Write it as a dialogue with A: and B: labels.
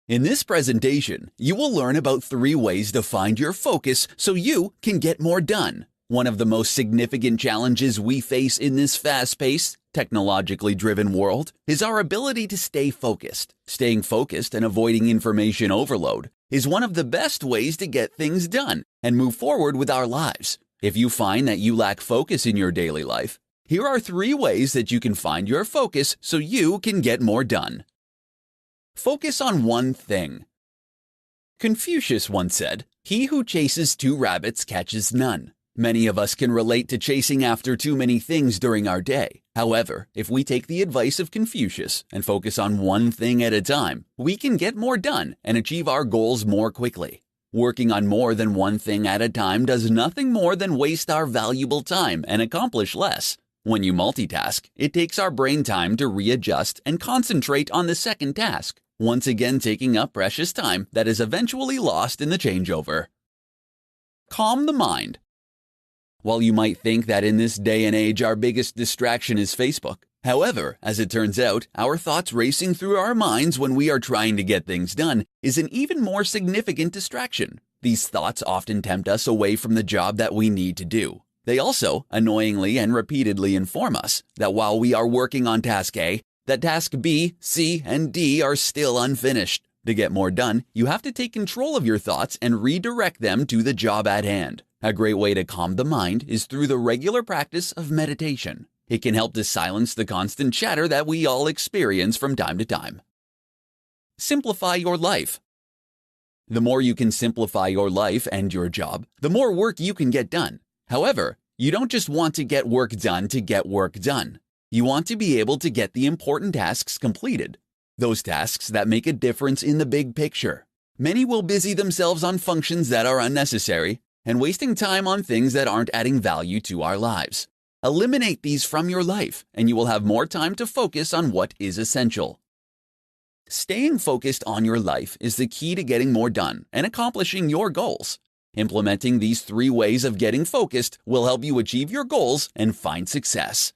A: In this presentation, you will learn about 3 ways to find your focus so you can get more done. One of the most significant challenges we face in this fast-paced, technologically driven world is our ability to stay focused. Staying focused and avoiding information overload is one of the best ways to get things done and move forward with our lives. If you find that you lack focus in your daily life, here are 3 ways that you can find your focus so you can get more done. Focus on one thing. Confucius once said, "He who chases 2 rabbits catches none." Many of us can relate to chasing after too many things during our day. However, if we take the advice of Confucius and focus on one thing at a time, we can get more done and achieve our goals more quickly. Working on more than one thing at a time does nothing more than waste our valuable time and accomplish less. When you multitask, it takes our brain time to readjust and concentrate on the second task, once again taking up precious time that is eventually lost in the changeover. Calm the mind. While you might think that in this day and age our biggest distraction is Facebook, however, as it turns out, our thoughts racing through our minds when we are trying to get things done is an even more significant distraction. These thoughts often tempt us away from the job that we need to do. They also, annoyingly and repeatedly inform us that while we are working on task A, that task B, C, and D are still unfinished. To get more done, you have to take control of your thoughts and redirect them to the job at hand. A great way to calm the mind is through the regular practice of meditation. It can help to silence the constant chatter that we all experience from time to time. Simplify your life. The more you can simplify your life and your job, the more work you can get done. However, you don't just want to get work done. You want to be able to get the important tasks completed. Those tasks that make a difference in the big picture. Many will busy themselves on functions that are unnecessary and wasting time on things that aren't adding value to our lives. Eliminate these from your life, and you will have more time to focus on what is essential. Staying focused on your life is the key to getting more done and accomplishing your goals. Implementing these 3 ways of getting focused will help you achieve your goals and find success.